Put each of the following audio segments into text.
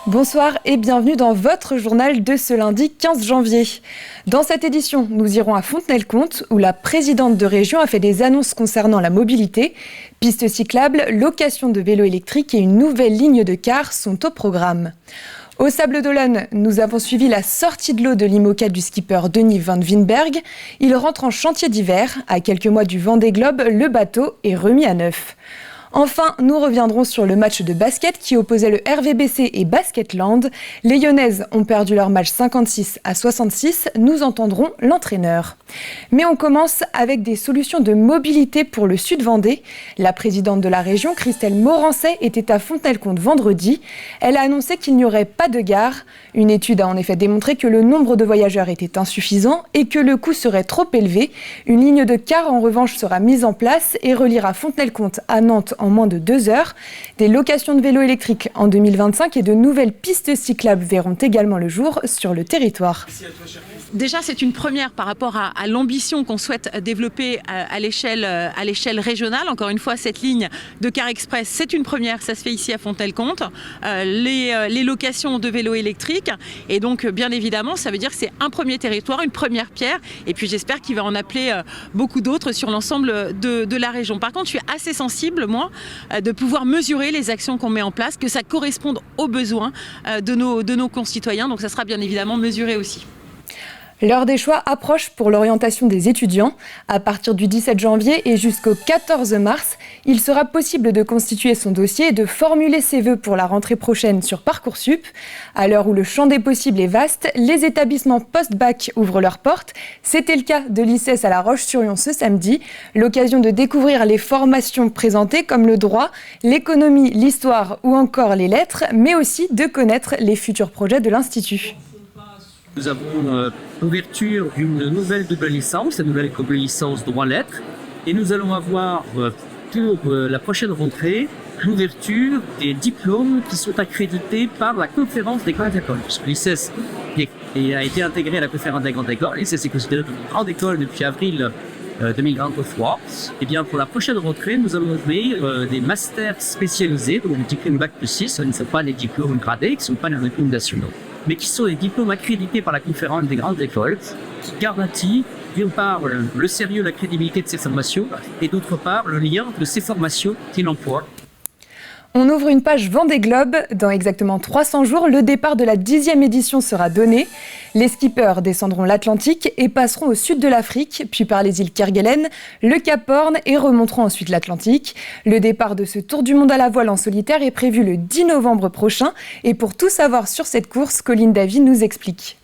Bonsoir et bienvenue dans votre journal de ce lundi 15 janvier. Dans cette édition, nous irons à Fontenay-le-Comte où la présidente de région a fait des annonces concernant la mobilité. Pistes cyclables, location de vélos électriques et une nouvelle ligne de car sont au programme. Au Sables-d'Olonne, nous avons suivi la sortie de l'eau de l'IMOCA du skipper Denis Van Winberg. Il rentre en chantier d'hiver. À quelques mois du Vendée Globe, le bateau est remis à neuf. Enfin, nous reviendrons sur le match de basket qui opposait le RVBC et Basketland. Les Lyonnaises ont perdu leur match 56-66. Nous entendrons l'entraîneur. Mais on commence avec des solutions de mobilité pour le Sud-Vendée. La présidente de la région, Christelle Morancet, était à Fontenay-le-Comte vendredi. Elle a annoncé qu'il n'y aurait pas de gare. Une étude a en effet démontré que le nombre de voyageurs était insuffisant et que le coût serait trop élevé. Une ligne de car, en revanche, sera mise en place et reliera Fontenay-le-Comte à Nantes en moins de 2 heures. Des locations de vélos électriques en 2025 et de nouvelles pistes cyclables verront également le jour sur le territoire. Déjà, c'est une première par rapport à l'ambition qu'on souhaite développer à l'échelle régionale. Encore une fois, cette ligne de car express, c'est une première, ça se fait ici à Fontenay-le-Comte. Les locations de vélos électriques. Et donc, bien évidemment, ça veut dire que c'est un premier territoire, une première pierre. Et puis, j'espère qu'il va en appeler beaucoup d'autres sur l'ensemble de la région. Par contre, je suis assez sensible, moi, de pouvoir mesurer les actions qu'on met en place, que ça corresponde aux besoins de nos concitoyens. Donc, ça sera bien évidemment mesuré aussi. L'heure des choix approche pour l'orientation des étudiants. À partir du 17 janvier et jusqu'au 14 mars, il sera possible de constituer son dossier et de formuler ses vœux pour la rentrée prochaine sur Parcoursup. À l'heure où le champ des possibles est vaste, les établissements post-bac ouvrent leurs portes. C'était le cas de l'ICES à La Roche-sur-Yon ce samedi. L'occasion de découvrir les formations présentées comme le droit, l'économie, l'histoire ou encore les lettres, mais aussi de connaître les futurs projets de l'Institut. Nous avons l'ouverture d'une nouvelle double licence, la nouvelle double licence droit-lettres, et nous allons avoir pour la prochaine rentrée l'ouverture des diplômes qui sont accrédités par la conférence des grandes écoles. Parce que l'ICES a été intégré à la conférence des grandes écoles, l'ICES est considéré comme une grande école depuis avril 2023. Et bien pour la prochaine rentrée, nous allons ouvrir des masters spécialisés, donc des diplômes Bac+6, ce ne sont pas des diplômes gradés, qui ne sont pas des diplômes nationaux, mais qui sont des diplômes accrédités par la conférence des grandes écoles, qui garantissent d'une part le sérieux, la crédibilité de ces formations, et d'autre part le lien de ces formations et l'emploi. On ouvre une page Vendée Globe. Dans exactement 300 jours, le départ de la 10e édition sera donné. Les skippers descendront l'Atlantique et passeront au sud de l'Afrique, puis par les îles Kerguelen, le Cap Horn et remonteront ensuite l'Atlantique. Le départ de ce tour du monde à la voile en solitaire est prévu le 10 novembre prochain. Et pour tout savoir sur cette course, Colline Davy nous explique.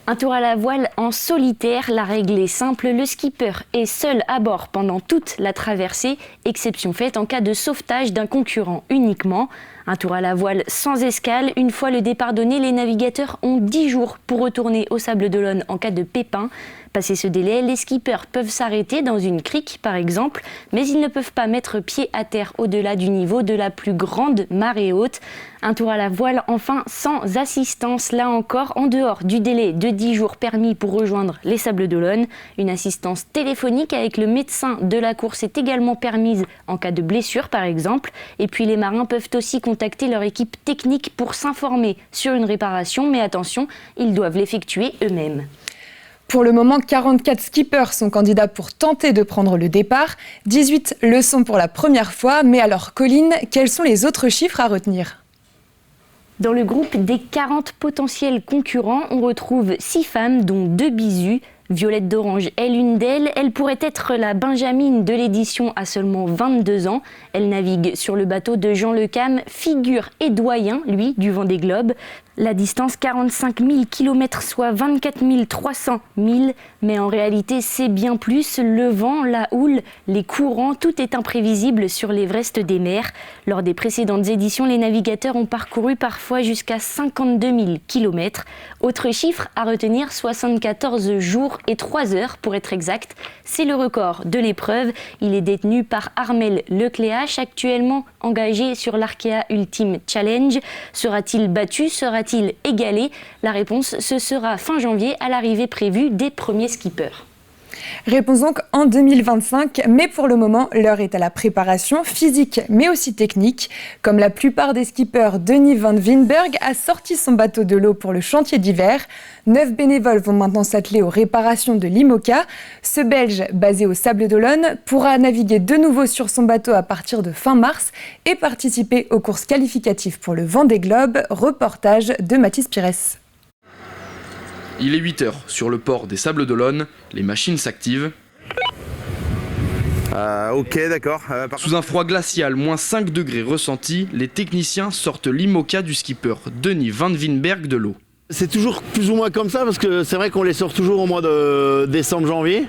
Un tour à la voile en solitaire, la règle est simple, le skipper est seul à bord pendant toute la traversée, exception faite en cas de sauvetage d'un concurrent uniquement. Un tour à la voile sans escale, une fois le départ donné, les navigateurs ont 10 jours pour retourner au Sables-d'Olonne en cas de pépin. Passé ce délai, les skippers peuvent s'arrêter dans une crique par exemple, mais ils ne peuvent pas mettre pied à terre au-delà du niveau de la plus grande marée haute. Un tour à la voile enfin sans assistance, là encore en dehors du délai de 10 jours permis pour rejoindre les Sables-d'Olonne. Une assistance téléphonique avec le médecin de la course est également permise en cas de blessure par exemple. Et puis les marins peuvent aussi contacter leur équipe technique pour s'informer sur une réparation, mais attention, ils doivent l'effectuer eux-mêmes. Pour le moment, 44 skippers sont candidats pour tenter de prendre le départ. 18 le sont pour la première fois. Mais alors, Colline, quels sont les autres chiffres à retenir ? Dans le groupe des 40 potentiels concurrents, on retrouve 6 femmes, dont 2 bisus. Violette d'Orange est l'une d'elles. Elle pourrait être la Benjamine de l'édition à seulement 22 ans. Elle navigue sur le bateau de Jean Le Cam, figure et doyen, lui, du Vendée Globe. La distance 45 000 km, soit 24 300 milles. Mais en réalité, c'est bien plus. Le vent, la houle, les courants, tout est imprévisible sur l'Everest des mers. Lors des précédentes éditions, les navigateurs ont parcouru parfois jusqu'à 52 000 km. Autre chiffre à retenir, 74 jours et 3 heures pour être exact. C'est le record de l'épreuve. Il est détenu par Armel Lecléache, actuellement engagé sur l'Arkea Ultimate Challenge. Sera-t-il battu ? Sera-t-il égalé ? La réponse, ce sera fin janvier à l'arrivée prévue des premiers skippers. Réponse donc en 2025, mais pour le moment, l'heure est à la préparation physique, mais aussi technique. Comme la plupart des skippers, Denis Van Winberg a sorti son bateau de l'eau pour le chantier d'hiver. 9 bénévoles vont maintenant s'atteler aux réparations de l'IMOCA. Ce Belge, basé au Sables d'Olonne, pourra naviguer de nouveau sur son bateau à partir de fin mars et participer aux courses qualificatives pour le Vendée Globe. Reportage de Mathis Pires. Il est 8h sur le port des Sables d'Olonne, les machines s'activent. Ok, d'accord. Sous un froid glacial, moins 5 degrés ressenti, les techniciens sortent l'IMOCA du skipper Denis Van Winberg de l'eau. C'est toujours plus ou moins comme ça parce que c'est vrai qu'on les sort toujours au mois de décembre-janvier.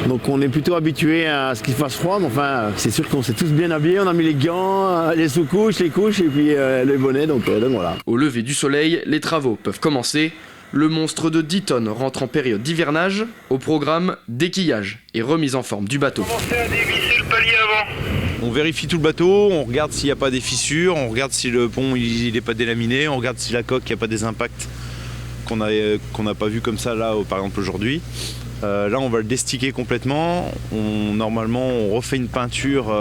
Donc on est plutôt habitué à ce qu'il fasse froid, mais enfin c'est sûr qu'on s'est tous bien habillés, on a mis les gants, les sous-couches, les couches et puis les bonnets, donc voilà. Au lever du soleil, les travaux peuvent commencer. Le monstre de 10 tonnes rentre en période d'hivernage. Au programme, déquillage et remise en forme du bateau. On vérifie tout le bateau, on regarde s'il n'y a pas des fissures, on regarde si le pont il n'est pas délaminé, on regarde si la coque, il n'y a pas des impacts qu'on n'a pas vu comme ça là, par exemple aujourd'hui. Là on va le destiquer complètement, normalement on refait une peinture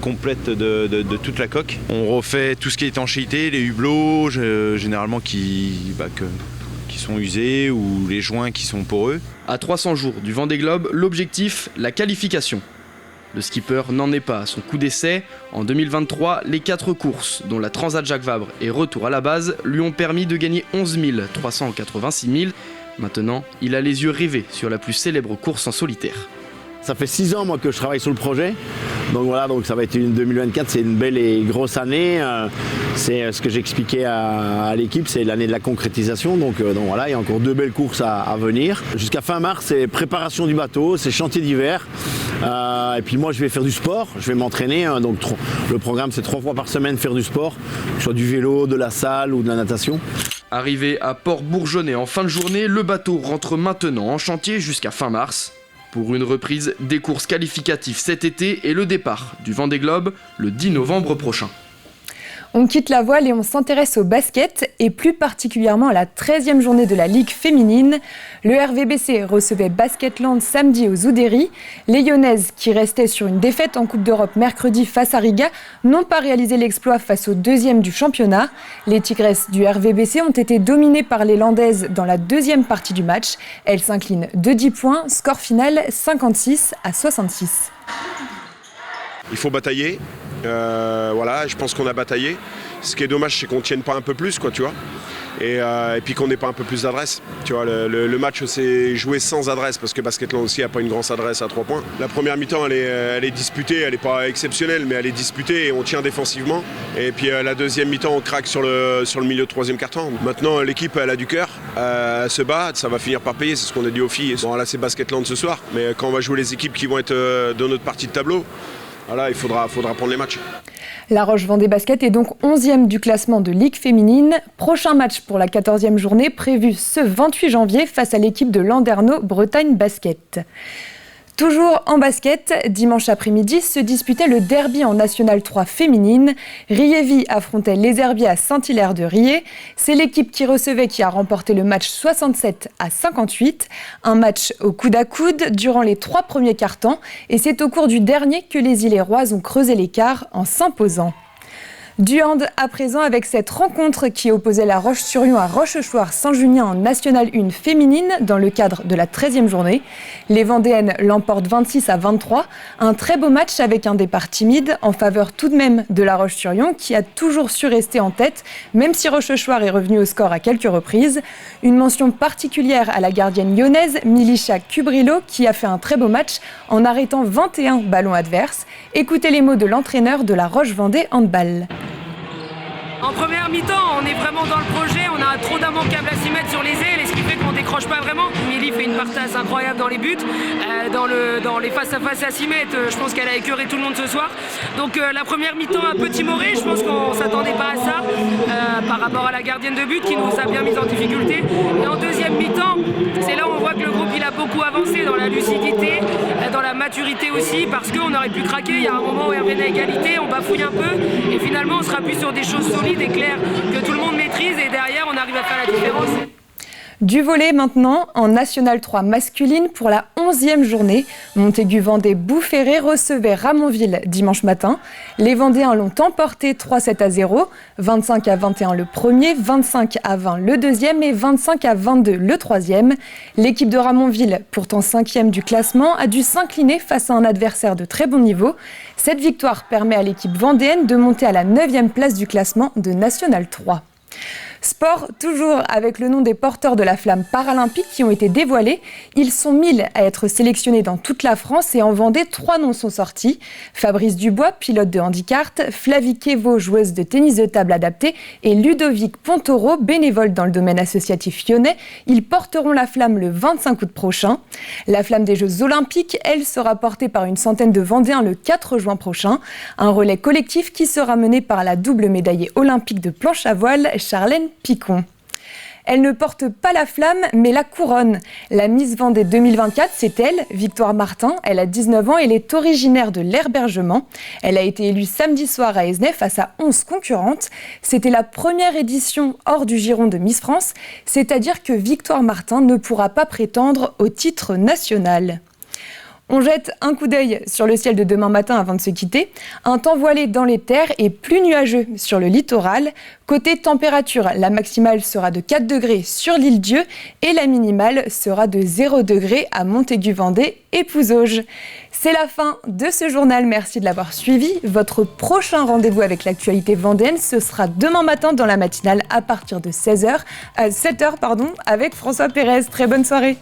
complète de toute la coque. On refait tout ce qui est étanchéité, les hublots généralement qui sont usés ou les joints qui sont poreux. À 300 jours du Vendée Globe, l'objectif, la qualification. Le skipper n'en est pas à son coup d'essai. En 2023, les 4 courses, dont la Transat Jacques Vabre et retour à la base, lui ont permis de gagner 11 386 000. Maintenant, il a les yeux rivés sur la plus célèbre course en solitaire. Ça fait 6 ans moi que je travaille sur le projet. Donc voilà, donc ça va être une 2024, c'est une belle et grosse année. C'est ce que j'expliquais à l'équipe, c'est l'année de la concrétisation. Donc voilà, il y a encore 2 belles courses à venir. Jusqu'à fin mars, c'est préparation du bateau, c'est chantier d'hiver. Et puis moi, je vais faire du sport, je vais m'entraîner. Donc le programme, c'est 3 fois par semaine faire du sport, que ce soit du vélo, de la salle ou de la natation. Arrivé à Port-Bourgeonnais en fin de journée, le bateau rentre maintenant en chantier jusqu'à fin mars. Pour une reprise des courses qualificatives cet été et le départ du Vendée Globe le 10 novembre prochain. On quitte la voile et on s'intéresse au basket, et plus particulièrement à la 13e journée de la Ligue féminine. Le RVBC recevait Basketland samedi aux Oudéry. Les Lyonnaises, qui restaient sur une défaite en Coupe d'Europe mercredi face à Riga, n'ont pas réalisé l'exploit face au 2e du championnat. Les Tigresses du RVBC ont été dominées par les Landaises dans la 2e partie du match. Elles s'inclinent de 10 points, score final 56-66. Il faut batailler. Voilà, je pense qu'on a bataillé. Ce qui est dommage, c'est qu'on ne tienne pas un peu plus, quoi, tu vois. Et puis qu'on n'ait pas un peu plus d'adresse. Tu vois, le match s'est joué sans adresse parce que Basketland aussi n'a pas une grosse adresse à 3 points. La première mi-temps, elle est disputée, elle n'est pas exceptionnelle, mais elle est disputée et on tient défensivement. Et puis la deuxième mi-temps, on craque sur le milieu de 3e quart-temps. Maintenant, l'équipe, elle a du cœur, elle se bat, ça va finir par payer, c'est ce qu'on a dit aux filles. Bon, là, c'est Basketland ce soir, mais quand on va jouer les équipes qui vont être dans notre partie de tableau, voilà, il faudra prendre les matchs. La Roche Vendée Basket est donc 11e du classement de Ligue féminine. Prochain match pour la 14e journée prévu ce 28 janvier face à l'équipe de Landerneau Bretagne Basket. Toujours en basket, dimanche après-midi se disputait le derby en National 3 féminine. Riévy affrontait les Herbiers à Saint-Hilaire de Riez. C'est l'équipe qui recevait qui a remporté le match 67-58. Un match au coude à coude durant les 3 premiers quart-temps. Et c'est au cours du dernier que les Illéroises ont creusé l'écart en s'imposant. Du hand à présent avec cette rencontre qui opposait la Roche-sur-Yon à Rochechouart-Saint-Junien en National 1 féminine dans le cadre de la 13e journée. Les Vendéennes l'emportent 26-23. Un très beau match avec un départ timide en faveur tout de même de la Roche-sur-Yon qui a toujours su rester en tête même si Rochechouart est revenu au score à quelques reprises. Une mention particulière à la gardienne lyonnaise Milicha Cubrilo qui a fait un très beau match en arrêtant 21 ballons adverses. Écoutez les mots de l'entraîneur de la Roche-Vendée Handball. En première mi-temps, on est vraiment dans le projet, on a trop d'immanquables à s'y mettre sur les ailes, et ce qui fait qu'on décroche pas vraiment. Mélie fait une partasse incroyable dans les buts, dans les face-à-face à s'y mettre, je pense qu'elle a écœuré tout le monde ce soir. Donc la première mi-temps un peu timorée, je pense qu'on s'attendait pas à ça par rapport à la gardienne de but qui nous a bien mis en difficulté. Et en deuxième mi-temps, c'est là où on voit que le groupe il a beaucoup avancé dans la lucidité, dans la maturité aussi, parce qu'on aurait pu craquer, il y a un moment où Hervé à égalité, on bafouille un peu, et finalement on se rappuie sur des choses solides et claires que tout le monde maîtrise et derrière on arrive à faire la différence. Du volley maintenant, en National 3 masculine pour la 11e journée. Montaigu-Vendée-Boufféré recevait Ramonville dimanche matin. Les Vendéens l'ont emporté 3-7-0, 25-21 le premier, 25-20 le deuxième et 25-22 le troisième. L'équipe de Ramonville, pourtant 5e du classement, a dû s'incliner face à un adversaire de très bon niveau. Cette victoire permet à l'équipe vendéenne de monter à la 9e place du classement de National 3. Sport, toujours avec le nom des porteurs de la flamme paralympique qui ont été dévoilés. Ils sont 1000 à être sélectionnés dans toute la France et en Vendée, 3 noms sont sortis. Fabrice Dubois, pilote de handicart, Flavie Kévo, joueuse de tennis de table adapté et Ludovic Pontoro, bénévole dans le domaine associatif lyonnais. Ils porteront la flamme le 25 août prochain. La flamme des Jeux Olympiques, elle, sera portée par une centaine de Vendéens le 4 juin prochain. Un relais collectif qui sera mené par la double médaillée olympique de planche à voile, Charlène Picon. Elle ne porte pas la flamme, mais la couronne. La Miss Vendée 2024, c'est elle, Victoire Martin. Elle a 19 ans et elle est originaire de l'Herbergement. Elle a été élue samedi soir à Esnay face à 11 concurrentes. C'était la première édition hors du giron de Miss France, c'est-à-dire que Victoire Martin ne pourra pas prétendre au titre national. On jette un coup d'œil sur le ciel de demain matin avant de se quitter. Un temps voilé dans les terres et plus nuageux sur le littoral. Côté température, la maximale sera de 4 degrés sur l'île Dieu et la minimale sera de 0 degrés à Montaigu-Vendée et Pouzauges. C'est la fin de ce journal, merci de l'avoir suivi. Votre prochain rendez-vous avec l'actualité vendéenne, ce sera demain matin dans la matinale à partir de 7h avec François Pérez. Très bonne soirée.